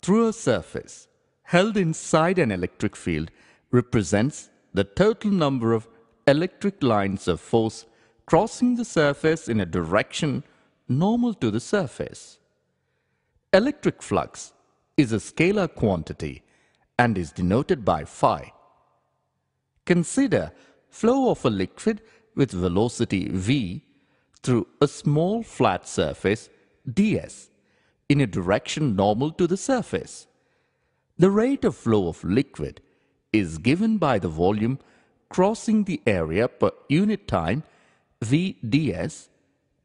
through a surface held inside an electric field represents the total number of electric lines of force crossing the surface in a direction normal to the surface. Electric flux is a scalar quantity and is denoted by phi. Consider flow of a liquid with velocity v through a small flat surface ds in a direction normal to the surface. The rate of flow of liquid is given by the volume crossing the area per unit time v ds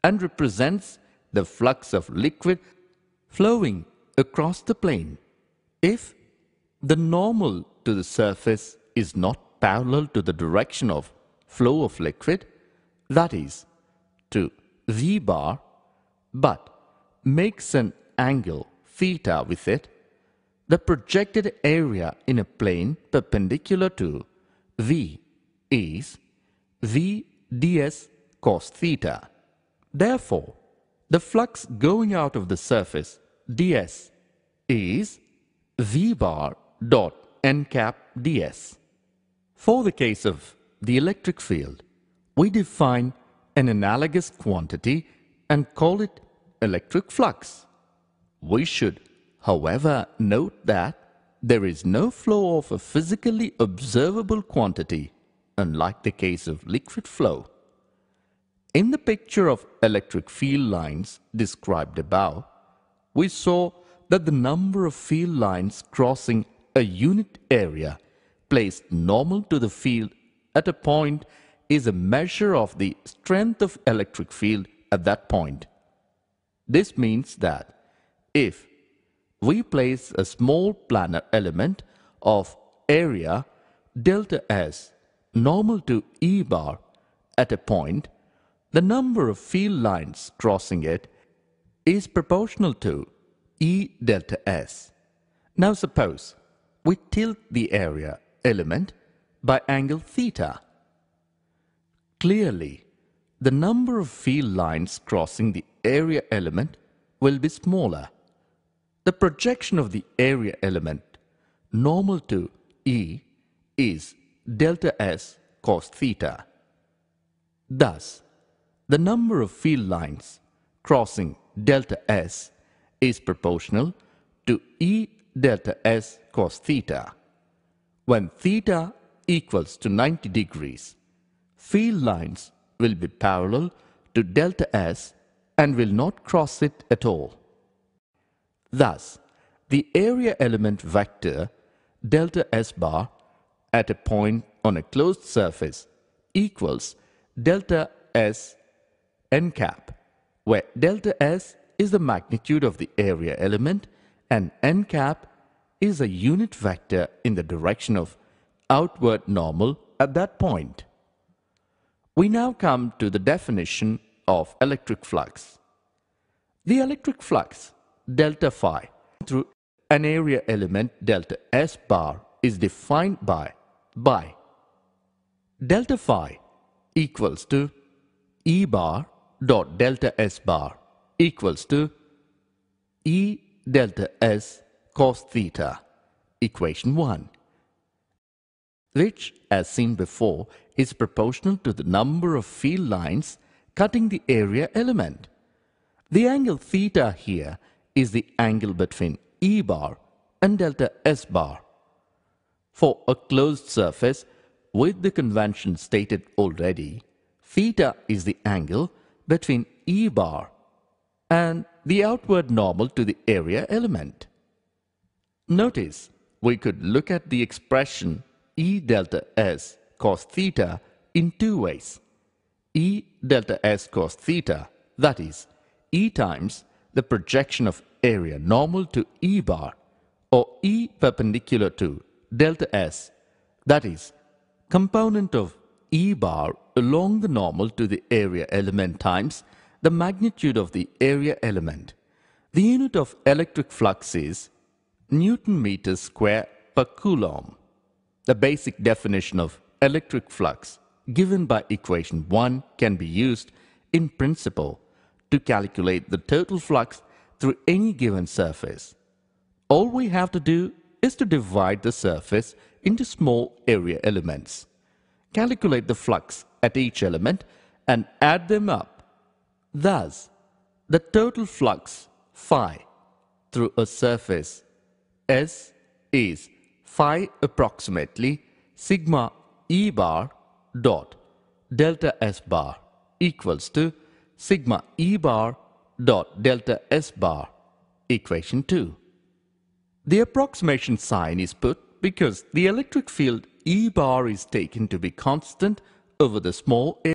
and represents the flux of liquid flowing across the plane. If the normal to the surface is not parallel to the direction of flow of liquid, that is, to v bar, but makes an angle theta with it, the projected area in a plane perpendicular to v is v ds cos theta. Therefore, the flux going out of the surface ds is v bar dot n cap ds. For the case of the electric field, we define an analogous quantity and call it electric flux. We should, however, note that there is no flow of a physically observable quantity, unlike the case of liquid flow. In the picture of electric field lines described above, we saw that the number of field lines crossing a unit area placed normal to the field at a point is a measure of the strength of electric field at that point. This means that if we place a small planar element of area delta S normal to E bar at a point, the number of field lines crossing it is proportional to E delta S. Now suppose we tilt the area element by angle theta. Clearly, the number of field lines crossing the area element will be smaller. The projection of the area element normal to E is delta S cos theta. Thus, the number of field lines crossing delta S is proportional to E delta S cos theta. When theta equals to 90 degrees, field lines will be parallel to delta S and will not cross it at all. Thus, the area element vector delta S bar at a point on a closed surface equals delta S n cap, where delta S is the magnitude of the area element and n cap is a unit vector in the direction of outward normal at that point. We now come to the definition of electric flux. The electric flux delta phi through an area element delta S bar is defined by delta phi equals to E bar dot delta S bar equals to E delta S cos theta, equation 1, which, as seen before, is proportional to the number of field lines cutting the area element. The angle theta here is the angle between E bar and delta S bar. For a closed surface, with the convention stated already, theta is the angle between E bar and the outward normal to the area element. Notice, we could look at the expression E delta S cos theta in two ways. E delta S cos theta, that is, E times the projection of area normal to E bar, or E perpendicular to delta S, that is, component of E bar along the normal to the area element times the magnitude of the area element. The unit of electric flux is Newton meters square per coulomb. The basic definition of electric flux given by equation 1 can be used in principle to calculate the total flux through any given surface. All we have to do is to divide the surface into small area elements. Calculate the flux at each element and add them up. Thus, the total flux phi through a surface S is phi approximately sigma E bar dot delta S bar equals to sigma E bar dot delta S bar, equation 2. The approximation sign is put because the electric field E bar is taken to be constant over the small area.